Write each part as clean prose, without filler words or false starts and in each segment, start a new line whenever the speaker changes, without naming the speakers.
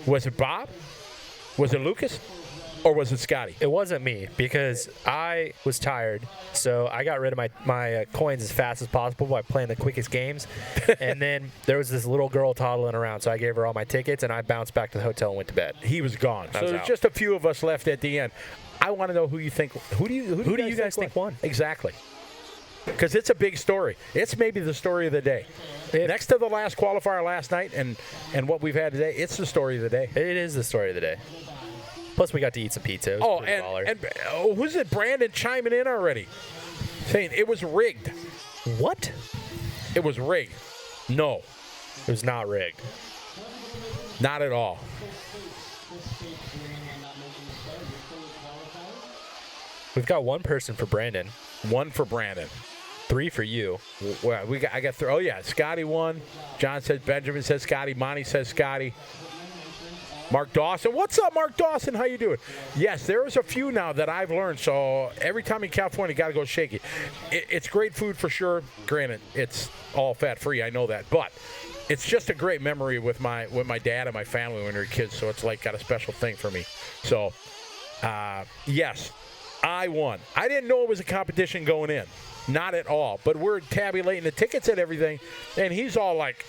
Was it Bob? Was it Lucas? Or was it Scotty?
It wasn't me because I was tired, so I got rid of my coins as fast as possible by playing the quickest games. And then there was this little girl toddling around, so I gave her all my tickets, and I bounced back to the hotel and went to bed.
He was gone. So there's
out.
just a few of us left at the end. I want to know who you think. Who do you guys think won? Exactly. Because it's a big story. It's maybe the story of the day. Next to the last qualifier last night and what we've had today, it's the story of the day.
It is the story of the day. Plus, we got to eat some pizza.
And who's it? Brandon chiming in already, saying it was rigged.
What?
It was rigged. No.
It was not rigged.
Not at all.
We've got one person for Brandon.
One for Brandon.
3 for you.
Well, I got 3. Oh, yeah. Scotty won. John says Benjamin says Scotty. Monty says Scotty. Mark Dawson. What's up, Mark Dawson? How you doing? Yes, there's a few now that I've learned. So every time in California, you got to go shake it. It's great food for sure. Granted, it's all fat-free. I know that. But it's just a great memory with my dad and my family when we were kids. So it's like got a special thing for me. So, yes, I won. I didn't know it was a competition going in. Not at all. But we're tabulating the tickets and everything. And he's all like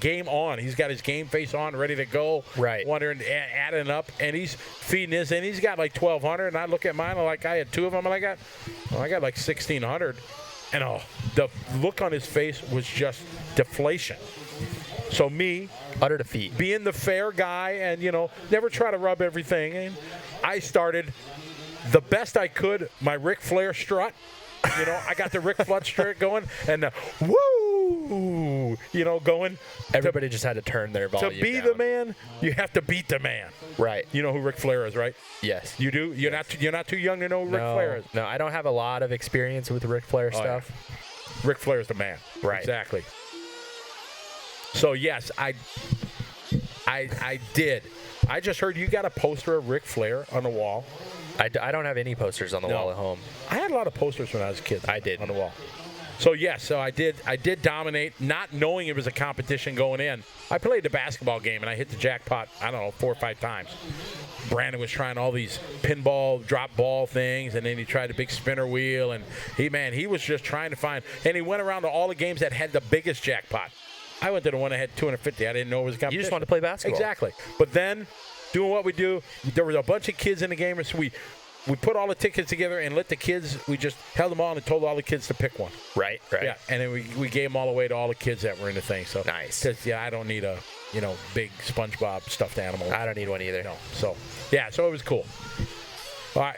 game on. He's got his game face on, ready to go.
Right.
Wondering, adding up, and he's feeding his, and he's got like 1,200. And I look at mine, like I had 2 of them, and I got like 1,600. And the look on his face was just deflation. So me,
utter defeat, being
the fair guy, and never try to rub everything. And I started the best I could. My Ric Flair strut. I got the Ric Flair strut going, and woo, going.
Everybody just had to turn their volume
To be
down.
the man, you have to beat the man.
Right.
You know who Ric Flair is, right?
Yes.
You do? You're not too young to know who Ric Flair is.
No, I don't have a lot of experience with Ric Flair stuff.
Yeah. Ric Flair's the man.
Right.
Exactly. So, yes, I did. I just heard you got a poster of Ric Flair on the wall.
I don't have any posters on the wall at home.
I had a lot of posters when I was a kid.
I did.
On the wall. So, yes, so I did dominate, not knowing it was a competition going in. I played the basketball game, and I hit the jackpot, 4 or 5 times. Brandon was trying all these pinball, drop ball things, and then he tried the big spinner wheel, and he was just trying to find, and he went around to all the games that had the biggest jackpot. I went to the one that had 250. I didn't know it was a competition.
You just wanted to play basketball.
Exactly. But then, doing what we do, there was a bunch of kids in the game, so we put all the tickets together and let the kids, we just held them all and told all the kids to pick one.
Right.
Yeah, and then we gave them all away to all the kids that were in the thing. So
nice.
Because, I don't need a, big SpongeBob stuffed animal.
I don't need one either.
No. So, so it was cool. All right.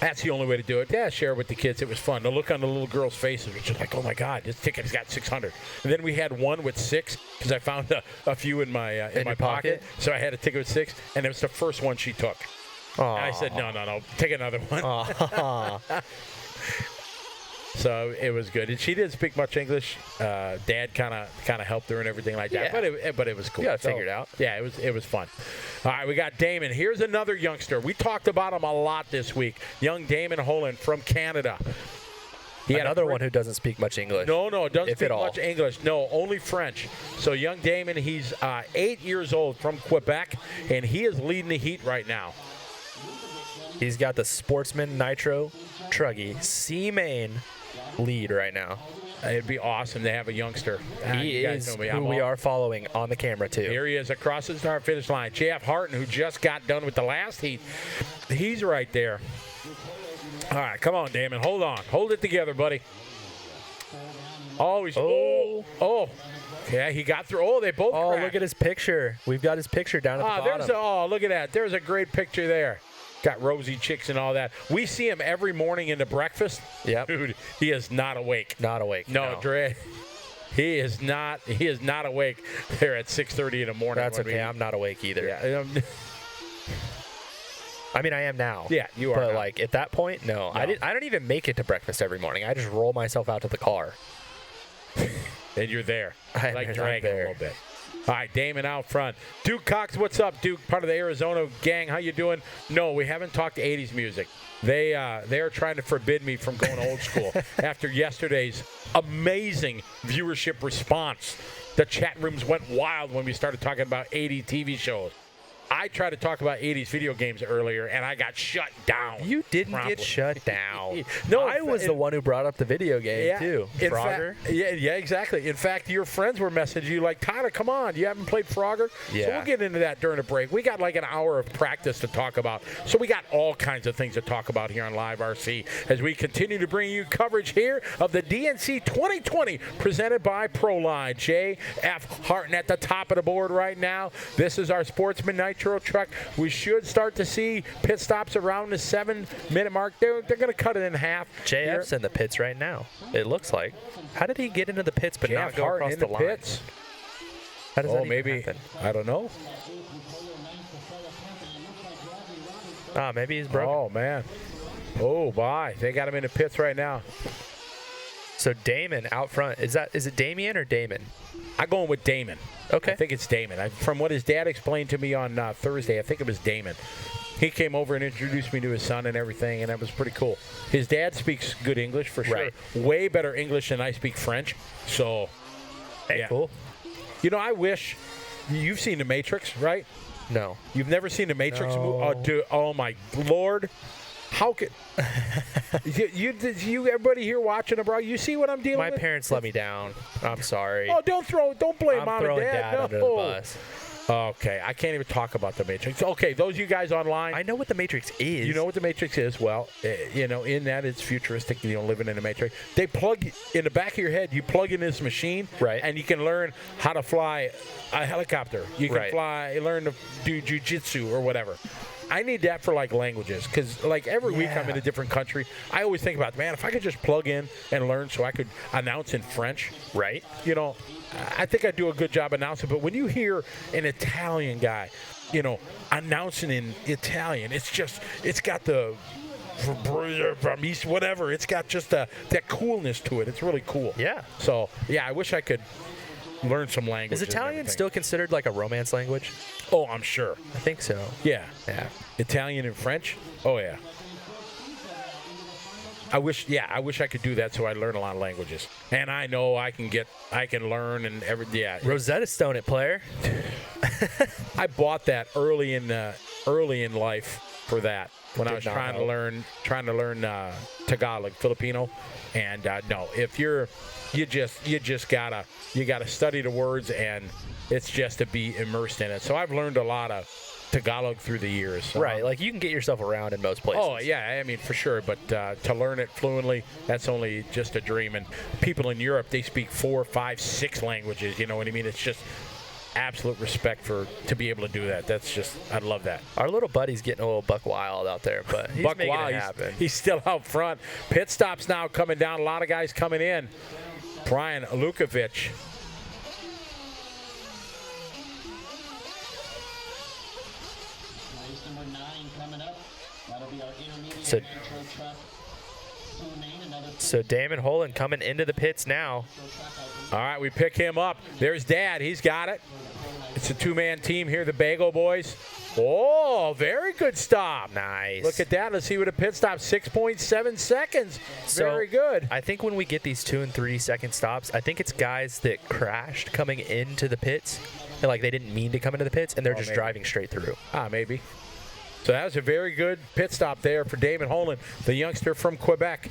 That's the only way to do it. Yeah, share it with the kids. It was fun. The look on the little girls' faces was just like, oh, my God, this ticket's got 600. And then we had one with 6 because I found a few in my pocket. So I had a ticket with 6, and it was the first one she took.
Aww.
And I said, no, take another one. So it was good. And she didn't speak much English. Dad kind of helped her and everything like that. Yeah. But it was cool.
You got to figure it out.
Yeah, it was fun. All right, we got Daemon. Here's another youngster. We talked about him a lot this week. Young Daemon Holon from Canada.
Another one who doesn't speak much English.
No, doesn't speak much English. No, only French. So young Daemon, he's 8 years old from Quebec, and he is leading the heat right now.
He's got the Sportsman Nitro Truggy C-Main lead right now.
It'd be awesome to have a youngster.
He is who we are following on the camera, too.
Here he is across the start finish line. J.F. Harton, who just got done with the last heat, he's right there. All right, come on, Daemon. Hold on. Hold it together, buddy. Oh. Yeah, he got through. Oh, they both cracked.
Look at his picture. We've got his picture down at the bottom.
Look at that. There's a great picture there. Got rosy chicks and all that. We see him every morning in the breakfast.
Yep.
Dude, he is not awake.
Not awake.
No, Dre. He is not awake there at 6:30 in the morning.
That's okay. I'm not awake either.
Yeah.
I mean, I am now.
Yeah, you are.
But
now.
Like at that point, no. I don't even make it to breakfast every morning. I just roll myself out to the car.
And you're there. Like dragging a little bit. All right, Daemon out front. Duke Cox, what's up, Duke? Part of the Arizona gang. How you doing? No, we haven't talked 80s music. They are trying to forbid me from going old school after yesterday's amazing viewership response the chat rooms went wild when we started talking about 80 TV shows. I tried to talk about 80s video games earlier, and I got shut down.
You didn't
promptly.
get shut down.
No,
I was the one who brought up the video game, too. Frogger?
Yeah, exactly. In fact, your friends were messaging you like, Tyler, come on. You haven't played Frogger?
Yeah.
So we'll get into that during the break. We got like an hour of practice to talk about. So we got all kinds of things to talk about here on LiveRC as we continue to bring you coverage here of the DNC 2020 presented by Proline. J.F. Harton at the top of the board right now. This is our Sportsman Nitro truck. We should start to see pit stops around the 7-minute mark. They're going to cut it in half.
JF's in the pits right now, it looks like. How did he get into the pits but not go across the line?
Pits?
How does that even
maybe
happen?
I don't know.
Maybe he's broken.
Oh, man. Oh, bye. They got him in the pits right now.
So Damon out front. Is it Damien or Damon?
I'm going with Damon.
Okay.
I think it's Damon. From what his dad explained to me on Thursday, I think it was Damon. He came over and introduced me to his son and everything, and that was pretty cool. His dad speaks good English for sure.
Right.
Way better English than I speak French. So,
Hey,
yeah.
cool.
You know, I wish you've seen The Matrix, right?
No.
You've never seen The Matrix
No.
movie? Oh, dude, oh my Lord. How could you everybody here watching abroad? You see what I'm dealing
My
with?
parents let me down. I'm sorry.
Oh, don't blame
I'm
mom
throwing
and dad.
Dad under the bus.
Okay, I can't even talk about The Matrix. Okay, those of you guys online.
I know what the Matrix is.
You know what The Matrix is? Well, in that it's futuristic, living in the Matrix. They plug in the back of your head, you plug in this machine,
Right.
and you can learn how to fly a helicopter. You can
Right.
learn to do jujitsu or whatever. I need that for like languages because like every week I'm in a different country. I always think about, man, if I could just plug in and learn so I could announce in French,
Right.
I think I do a good job announcing. But when you hear an Italian guy, announcing in Italian, it's got the whatever. It's got just that coolness to it. It's really cool.
Yeah.
So, yeah, I wish I could learn some language.
Is Italian still considered like a romance language?
Oh, I'm sure.
I think so.
Yeah.
Yeah.
Italian and French? Oh, yeah. I wish I could do that so I learn a lot of languages. And I know I can learn and
Rosetta Stone it, player.
I bought that early in life for that when I was trying to learn Tagalog, Filipino, and no, if you just gotta study the words, and it's just to be immersed in it. So I've learned a lot of Tagalog through the years. So
Right, like you can get yourself around in most places.
Oh, yeah, I mean, for sure. But to learn it fluently, that's only just a dream. And people in Europe, they speak 4, 5, 6 languages. You know what I mean? It's just absolute respect to be able to do that. That's just, I love that.
Our little buddy's getting a little buck wild out there, but he's
Buck
making
Wild,
it happen.
he's still out front. Pit stops now coming down. A lot of guys coming in. Brian Lukavich.
So Daemon Holon coming into the pits now.
All right, we pick him up. There's Dad. He's got it. It's a 2-man team here, the Bagel Boys. Oh, very good stop.
Nice.
Look at that. Let's see what a pit stop. 6.7 seconds. Very good.
I think when we get these 2 and 3 second stops, I think it's guys that crashed coming into the pits. And like they didn't mean to come into the pits, and they're just driving straight through.
Maybe. So that was a very good pit stop there for Daemon Holon, the youngster from Quebec.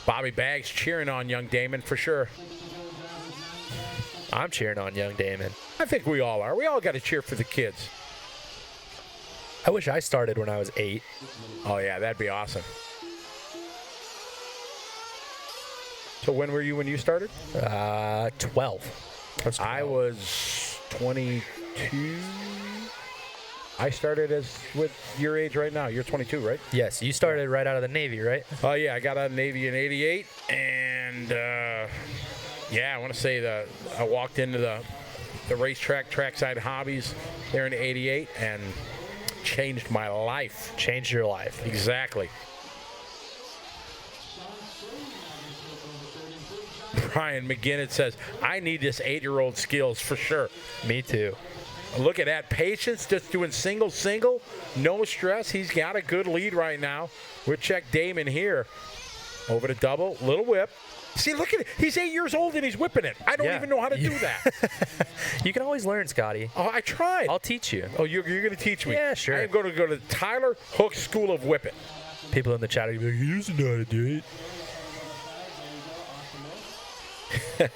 Bobby Baggs cheering on young Daemon for sure.
I'm cheering on young Daemon.
I think we all are. We all got to cheer for the kids.
I wish I started when I was 8.
Oh, yeah, that'd be awesome. So when were you when you started?
12.
I was 22. I started with your age right now. You're 22, right?
Yes, you started right out of the Navy, right?
Oh, yeah, I got out of the Navy in 88. And, I want to say I walked into the racetrack, trackside hobbies there in 88 and changed my life.
Changed your life.
Exactly. Brian McGinnis says, I need this 8-year-old skills for sure.
Me too.
Look at that. Patience, just doing single. No stress. He's got a good lead right now. We'll check Daemon here. Over to double, little whip. See, look at it. He's 8 years old and he's whipping it. I don't even know how to do that.
You can always learn, Scotty.
Oh, I tried.
I'll teach you.
Oh, you're going to teach me?
Yeah, sure.
I am going to go to Tyler Hook School of Whipping.
People in the chat are going to be like, he doesn't know how to do it.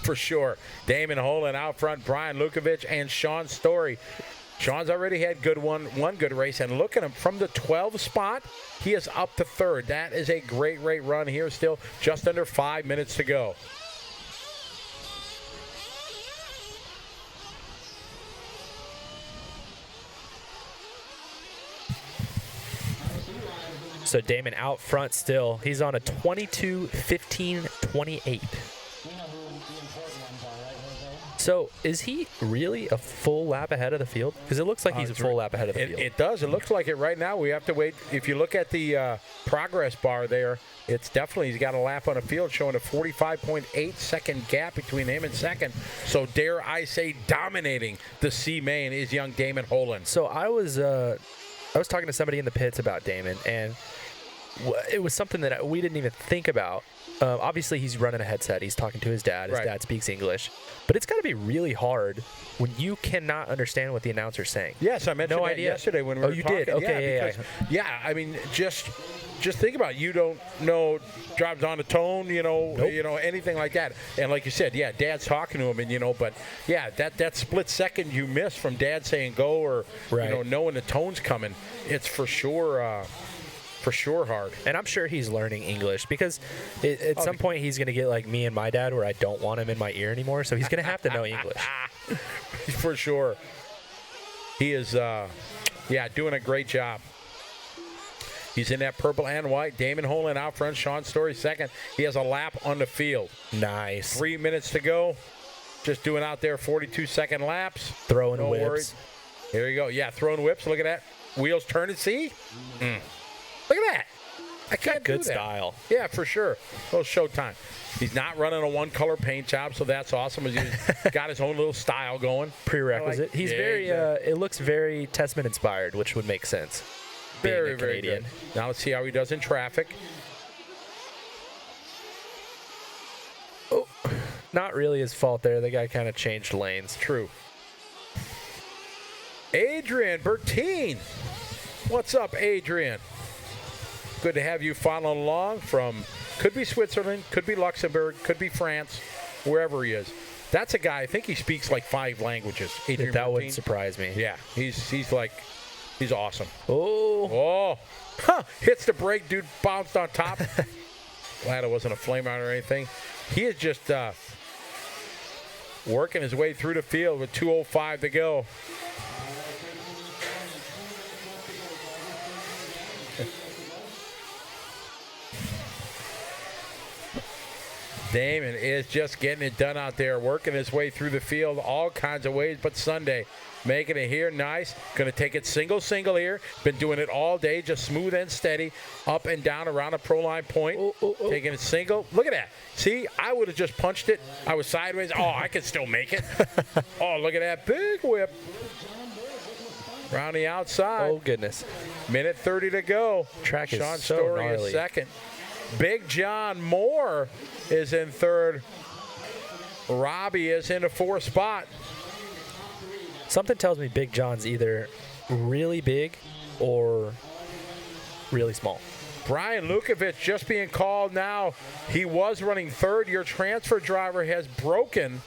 For sure. Daemon Holon out front, Brian Lukavich, and Sean Story. Sean's already had one good race, and look at him from the 12th spot. He is up to third. That is a great run here. Still just under 5 minutes to go.
So Damon out front still. He's on a 22-15-28. So is he really a full lap ahead of the field? Because it looks like he's a full lap ahead of the field.
It does. It looks like it right now. We have to wait. If you look at the progress bar there, it's definitely, he's got a lap on the field showing a 45.8 second gap between him and second. So dare I say dominating the C main is young Daemon Holon.
So I was talking to somebody in the pits about Damon, and it was something that we didn't even think about. Obviously, he's running a headset. He's talking to his dad. His dad speaks English. But it's got to be really hard when you cannot understand what the announcer's saying.
Yes, I mentioned that yesterday when we were talking.
Oh, you did? Okay,
yeah. I mean, just think about it. You don't know drives on a tone,
Nope.
Anything like that. And like you said, yeah, Dad's talking to him, and but yeah, that split second you miss from Dad saying go or knowing the tone's coming, it's for sure hard.
And I'm sure he's learning English because at some point he's going to get like me and my dad where I don't want him in my ear anymore, so he's going to have to know English.
For sure. He is, doing a great job. He's in that purple and white. Daemon Holon out front. Sean Story second. He has a lap on the field.
Nice.
3 minutes to go. Just doing out there 42-second laps.
Throwing
no
whips.
Worries. Here you go. Yeah, throwing whips. Look at that. Wheels turning. See? Look at that. I can't do that.
Good style.
Yeah, for sure. Well, showtime. He's not running a one-color paint job, so that's awesome. He's got his own little style going.
Prerequisite. He's very, it looks very Testament-inspired, which would make sense.
Very,
being a Canadian.
Very good. Now let's see how he does in traffic.
Oh, not really his fault there. The guy kind of changed lanes.
True. Adrian Bertine. What's up, Adrian? Good to have you following along from, could be Switzerland, could be Luxembourg, could be France, wherever he is. That's a guy, I think he speaks like 5 languages. Adrian
that
Bertine.
wouldn't surprise me.
Yeah, he's awesome.
Oh.
Hits the brake, dude bounced on top. Glad it wasn't a flame out or anything. He is just working his way through the field with 2:05 to go. Damon is just getting it done out there, working his way through the field all kinds of ways, but Sunday making it here nice. Going to take it single here. Been doing it all day, just smooth and steady, up and down around a pro line point. Taking it single. Look at that. See, I would have just punched it. I was sideways. Oh, I could still make it. Oh, look at that big whip. Around the outside.
Oh, goodness.
Minute 30 to go.
Track is
Sean
so
Story
gnarly.
is second. Big John Moore is in third. Robbie is in the 4th spot.
Something tells me Big John's either really big or really small.
Brian Lukavich just being called now. He was running third. Your transfer driver has broken.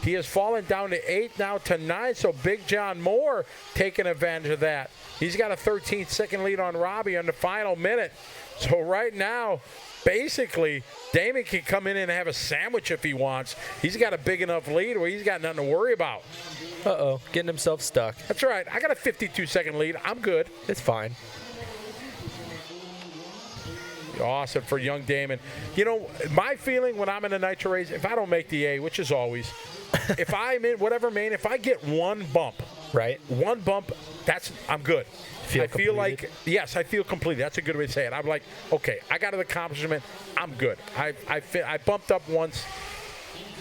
He has fallen down to 8 now to 9. So Big John Moore taking advantage of that. He's got a 13-second lead on Robbie on the final minute. So right now, basically, Damon can come in and have a sandwich if he wants. He's got a big enough lead where he's got nothing to worry about.
Uh-oh, getting himself stuck.
That's right. I got a 52-second lead. I'm good.
It's fine.
Awesome for young Damon. You know, my feeling when I'm in a Nitro race, if I don't make the A, which is always, if I'm in whatever main, if I get one bump, I'm good. I feel like, yes, I feel complete. That's a good way to say it. I'm like, okay, I got an accomplishment. I'm good. I bumped up once.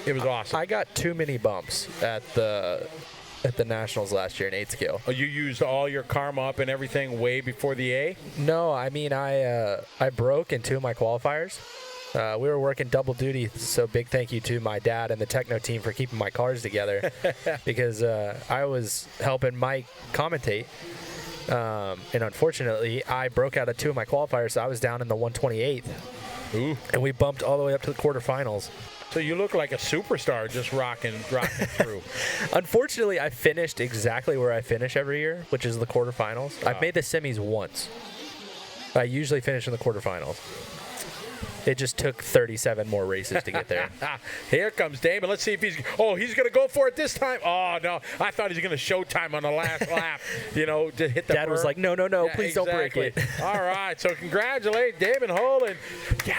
It was awesome.
I got too many bumps at the at the Nationals last year in 8 scale.
Oh, you used all your karma up and everything way before the A?
No, I mean, I broke in 2 of my qualifiers. We were working double duty, so big thank you to my dad and the Techno team for keeping my cars together because I was helping Mike commentate. And unfortunately, I broke out of 2 of my qualifiers, so I was down in the 128th.
Ooh.
And we bumped all the way up to the quarterfinals.
So you look like a superstar just rocking through.
Unfortunately, I finished exactly where I finish every year, which is the quarterfinals. I've made the semis once. I usually finish in the quarterfinals. It just took 37 more races to get there.
Here comes Daemon. Let's see if he's going to go for it this time. Oh, no. I thought he was going to showtime on the last lap, to hit the
Dad was like, no, yeah, please don't break it.
All right, so congratulate Daemon Holon. Yeah.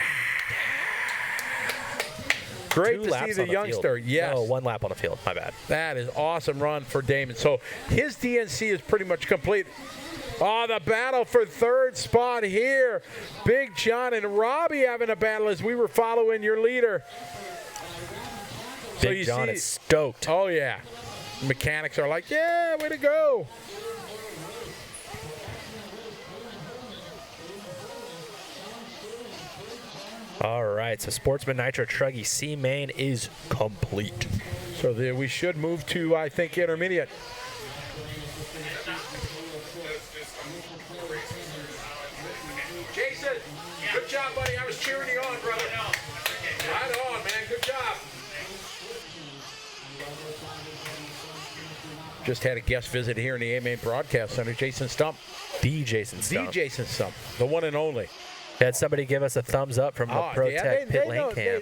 Great to see the youngster. Yes.
No, 1 lap on the field. My bad.
That is awesome run for Daemon. So his DNC is pretty much complete. Oh, the battle for 3rd spot here. Big John and Robbie having a battle as we were following your leader.
Big John is stoked.
Oh, yeah. Mechanics are like, yeah, way to go.
All right, so Sportsman Nitro Truggy C main is complete.
So we should move to, I think, intermediate. Jason, good job, buddy. I was cheering you on, brother. Right on, man. Good job. Just had a guest visit here in the A-Main Broadcast Center, Jason Stump.
The Jason Stump.
The Jason Stump, the one and only.
Had somebody give us a thumbs up from the ProTech pit lane cam.